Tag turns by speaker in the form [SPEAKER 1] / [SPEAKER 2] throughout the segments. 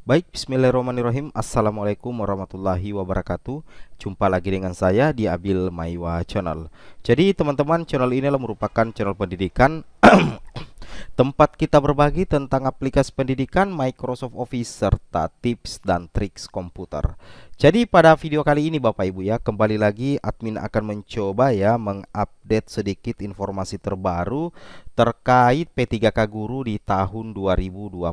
[SPEAKER 1] Baik, bismillahirrahmanirrahim. Assalamualaikum warahmatullahi wabarakatuh. Jumpa lagi dengan saya di Abil Maiwa Channel. Jadi teman-teman, channel ini adalah merupakan channel pendidikan tempat kita berbagi tentang aplikasi pendidikan, Microsoft Office, serta tips dan triks komputer. Jadi pada video kali ini Bapak Ibu ya, kembali lagi admin akan mencoba ya mengupdate sedikit informasi terbaru terkait P3K Guru di tahun 2022.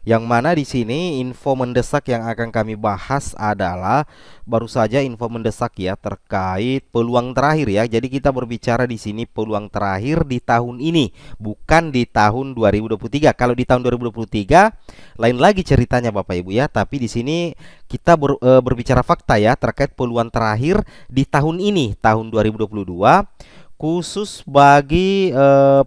[SPEAKER 1] Yang mana di sini info mendesak yang akan kami bahas adalah baru saja info mendesak ya terkait peluang terakhir ya. Jadi kita berbicara di sini peluang terakhir di tahun ini, bukan di tahun 2023. Kalau di tahun 2023 lain lagi ceritanya Bapak Ibu ya, tapi di sini kita berbicara fakta ya terkait peluang terakhir di tahun ini, tahun 2022, khusus bagi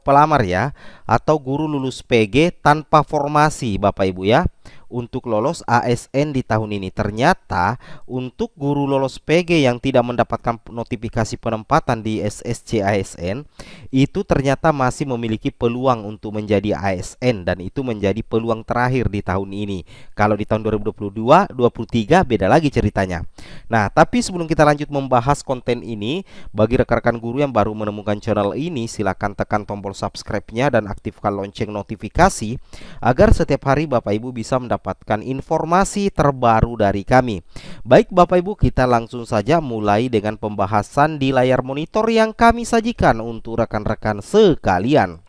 [SPEAKER 1] pelamar ya atau guru lulus PG tanpa formasi Bapak Ibu ya, untuk lolos ASN di tahun ini. Ternyata untuk guru lolos PG yang tidak mendapatkan notifikasi penempatan di SSC ASN itu ternyata masih memiliki peluang untuk menjadi ASN, dan itu menjadi peluang terakhir di tahun ini. Kalau di tahun 2022, 2023 beda lagi ceritanya. Nah, tapi sebelum kita lanjut membahas konten ini, bagi rekan-rekan guru yang baru menemukan channel ini, silakan tekan tombol subscribe-nya dan aktifkan lonceng notifikasi agar setiap hari Bapak Ibu bisa mendapatkan informasi terbaru dari kami. Baik Bapak Ibu, kita langsung saja mulai dengan pembahasan di layar monitor yang kami sajikan untuk rekan-rekan sekalian.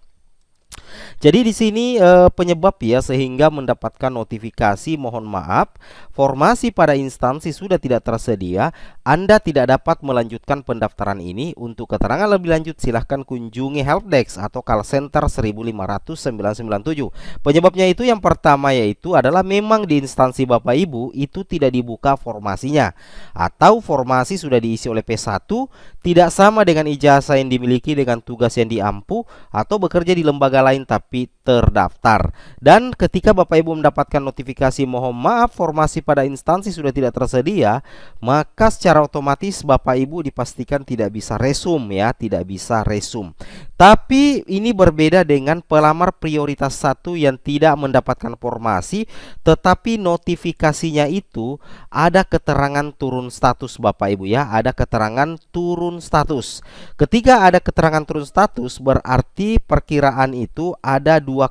[SPEAKER 1] Jadi di sini penyebab ya sehingga mendapatkan notifikasi, mohon maaf, formasi pada instansi sudah tidak tersedia. Anda tidak dapat melanjutkan pendaftaran ini. Untuk keterangan lebih lanjut silahkan kunjungi helpdesk atau call center 1500997. Penyebabnya itu yang pertama yaitu adalah memang di instansi Bapak Ibu itu tidak dibuka formasinya, atau formasi sudah diisi oleh P1 tidak sama dengan ijazah yang dimiliki dengan tugas yang diampu, atau bekerja di lembaga lain tapi terdaftar. Dan ketika Bapak Ibu mendapatkan notifikasi mohon maaf formasi pada instansi sudah tidak tersedia, maka secara otomatis Bapak Ibu dipastikan tidak bisa resume ya, tidak bisa resume. Tapi ini berbeda dengan pelamar prioritas 1 yang tidak mendapatkan formasi tetapi notifikasinya itu ada keterangan turun status Bapak Ibu ya, ada keterangan turun status. Ketika ada keterangan turun status berarti perkiraan itu ada dua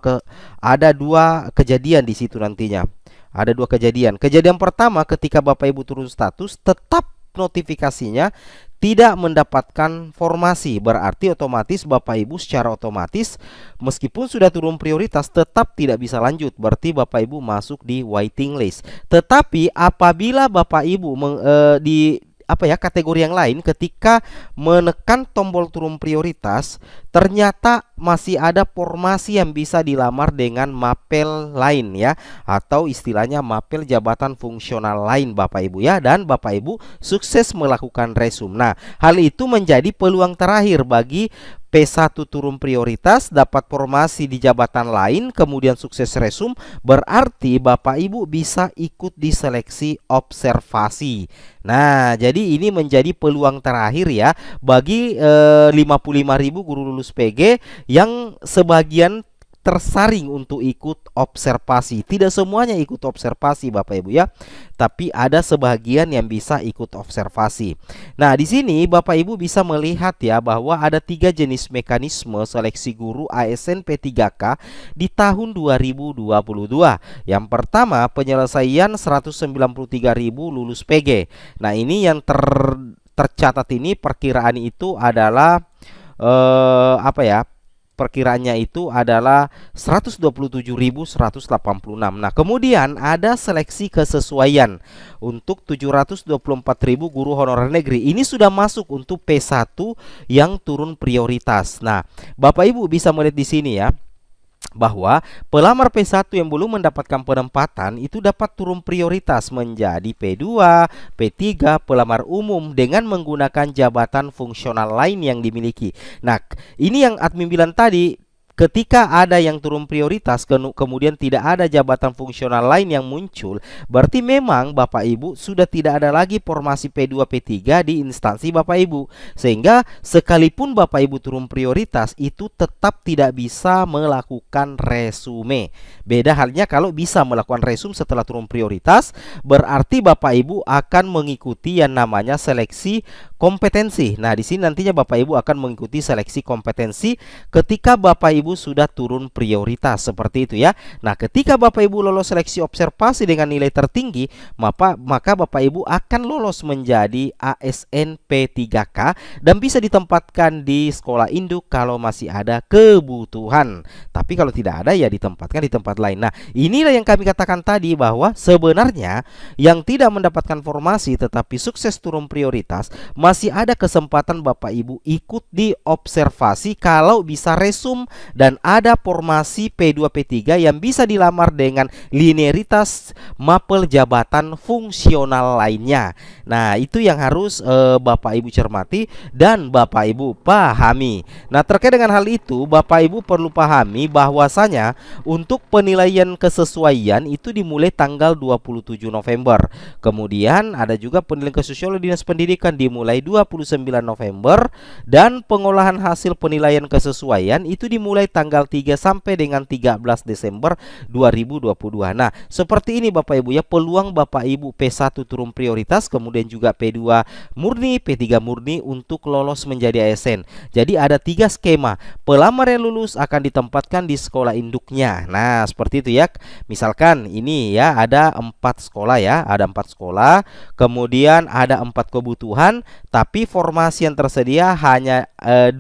[SPEAKER 1] kejadian di situ nantinya. Ada dua kejadian. Kejadian pertama, ketika Bapak Ibu turun status tetap notifikasinya tidak mendapatkan formasi, berarti otomatis Bapak Ibu secara otomatis meskipun sudah turun prioritas tetap tidak bisa lanjut, berarti Bapak Ibu masuk di waiting list. Tetapi apabila Bapak Ibu di kategori yang lain, ketika menekan tombol turun prioritas ternyata masih ada formasi yang bisa dilamar dengan mapel lain ya, atau istilahnya mapel jabatan fungsional lain Bapak Ibu ya, dan Bapak Ibu sukses melakukan resume. Nah, hal itu menjadi peluang terakhir bagi P1 turun prioritas, dapat formasi di jabatan lain, kemudian sukses resume, berarti Bapak Ibu bisa ikut di seleksi observasi. Nah, jadi ini menjadi peluang terakhir ya bagi 55.000 guru lulus PG yang sebagian tersaring untuk ikut observasi. Tidak semuanya ikut observasi Bapak Ibu ya, tapi ada sebagian yang bisa ikut observasi. Nah, di sini Bapak Ibu bisa melihat ya bahwa ada 3 jenis mekanisme seleksi guru ASN P3K di tahun 2022. Yang pertama, penyelesaian 193.000 lulus PG. Nah, ini yang tercatat ini perkiraan itu adalah perkiraannya itu adalah 127.186. Nah, kemudian ada seleksi kesesuaian untuk 724.000 guru honorer negeri. Ini sudah masuk untuk P1 yang turun prioritas. Nah, Bapak Ibu bisa melihat di sini ya bahwa pelamar P1 yang belum mendapatkan penempatan itu dapat turun prioritas menjadi P2, P3, pelamar umum dengan menggunakan jabatan fungsional lain yang dimiliki. Nah, ini yang admin bilang tadi, ketika ada yang turun prioritas kemudian tidak ada jabatan fungsional lain yang muncul, berarti memang Bapak Ibu sudah tidak ada lagi formasi P2 P3 di instansi Bapak Ibu. Sehingga sekalipun Bapak Ibu turun prioritas itu tetap tidak bisa melakukan resume. Beda halnya kalau bisa melakukan resume setelah turun prioritas, berarti Bapak Ibu akan mengikuti yang namanya seleksi kompetensi. Nah, di sini nantinya Bapak Ibu akan mengikuti seleksi kompetensi ketika Bapak Ibu sudah turun prioritas seperti itu ya. Nah, ketika Bapak Ibu lolos seleksi observasi dengan nilai tertinggi, maka Bapak Ibu akan lolos menjadi ASN P3K dan bisa ditempatkan di sekolah induk kalau masih ada kebutuhan. Tapi kalau tidak ada ya ditempatkan di tempat lain. Nah, inilah yang kami katakan tadi bahwa sebenarnya yang tidak mendapatkan formasi tetapi sukses turun prioritas, masih ada kesempatan Bapak Ibu ikut di observasi kalau bisa resum dan ada formasi P2 P3 yang bisa dilamar dengan linearitas mapel jabatan fungsional lainnya. Nah, itu yang harus Bapak Ibu cermati dan Bapak Ibu pahami. Nah, terkait dengan hal itu Bapak Ibu perlu pahami bahwasanya untuk penilaian kesesuaian itu dimulai tanggal 27 November. Kemudian ada juga penilaian kesesuaian oleh Dinas Pendidikan dimulai 29 November dan pengolahan hasil penilaian kesesuaian itu dimulai tanggal 3 sampai dengan 13 Desember 2022. Nah, seperti ini Bapak Ibu ya, peluang Bapak Ibu P1 turun prioritas, kemudian juga P2 murni, P3 murni untuk lolos menjadi ASN. Jadi ada 3 skema. Pelamar yang lulus akan ditempatkan di sekolah induknya. Nah, seperti itu ya. Misalkan ini ya ada 4 sekolah ya, ada 4 sekolah, kemudian ada 4 kebutuhan, tapi formasi yang tersedia hanya 2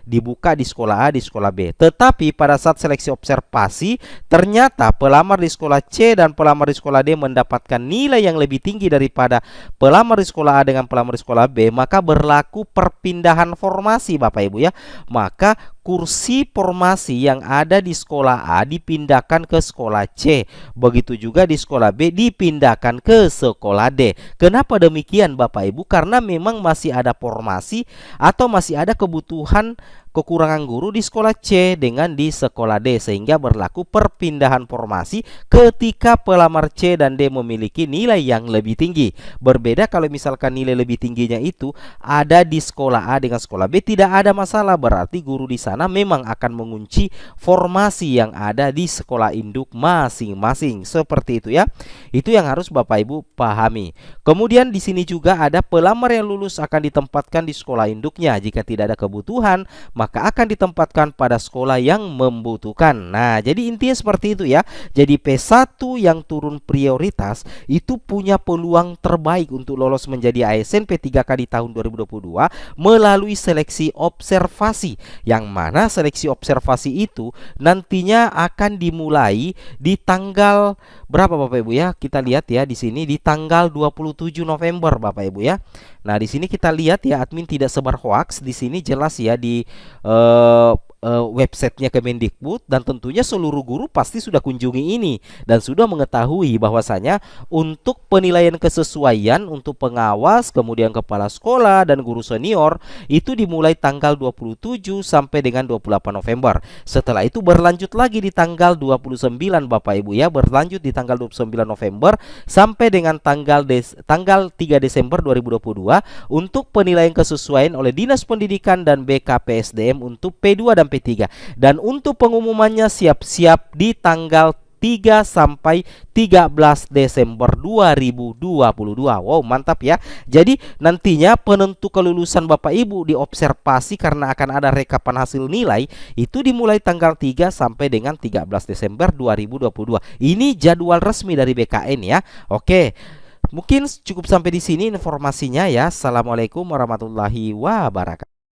[SPEAKER 1] dibuka di sekolah A, di sekolah B. Tetapi pada saat seleksi observasi ternyata pelamar di sekolah C dan pelamar di sekolah D mendapatkan nilai yang lebih tinggi daripada pelamar di sekolah A dengan pelamar di sekolah B, maka berlaku perpindahan formasi Bapak Ibu ya. Maka kursi formasi yang ada di sekolah A dipindahkan ke sekolah C, begitu juga di sekolah B dipindahkan ke sekolah D. Kenapa demikian Bapak Ibu? Karena memang masih ada formasi atau masih ada kebutuhan kekurangan guru di sekolah C dengan di sekolah D, sehingga berlaku perpindahan formasi ketika pelamar C dan D memiliki nilai yang lebih tinggi. Berbeda kalau misalkan nilai lebih tingginya itu ada di sekolah A dengan sekolah B, tidak ada masalah, berarti guru di sana memang akan mengunci formasi yang ada di sekolah induk masing-masing. Seperti itu ya. Itu yang harus Bapak Ibu pahami. Kemudian di sini juga ada pelamar yang lulus akan ditempatkan di sekolah induknya. Jika tidak ada kebutuhan, maka akan ditempatkan pada sekolah yang membutuhkan. Nah, jadi intinya seperti itu ya. Jadi P1 yang turun prioritas itu punya peluang terbaik untuk lolos menjadi ASN P3K di tahun 2022 melalui seleksi observasi, yang mana seleksi observasi itu nantinya akan dimulai di tanggal berapa Bapak Ibu ya? Kita lihat ya di sini di tanggal 27 November Bapak Ibu ya. Nah, di sini kita lihat ya, admin tidak sebar hoax. Di sini jelas ya di websitenya Kemendikbud, dan tentunya seluruh guru pasti sudah kunjungi ini dan sudah mengetahui bahwasanya untuk penilaian kesesuaian untuk pengawas, kemudian kepala sekolah dan guru senior itu dimulai tanggal 27 sampai dengan 28 November. Setelah itu berlanjut lagi di tanggal 29 Bapak Ibu ya, berlanjut di tanggal 29 November sampai dengan tanggal 3 Desember 2022 untuk penilaian kesesuaian oleh Dinas Pendidikan dan BKPSDM untuk P2 dan P3. Dan untuk pengumumannya siap-siap di tanggal 3 sampai 13 Desember 2022. Wow, mantap ya. Jadi nantinya penentu kelulusan Bapak Ibu di observasi karena akan ada rekapan hasil nilai itu dimulai tanggal 3 sampai dengan 13 Desember 2022. Ini jadwal resmi dari BKN ya. Oke. Mungkin cukup sampai di sini informasinya ya. Assalamualaikum warahmatullahi wabarakatuh.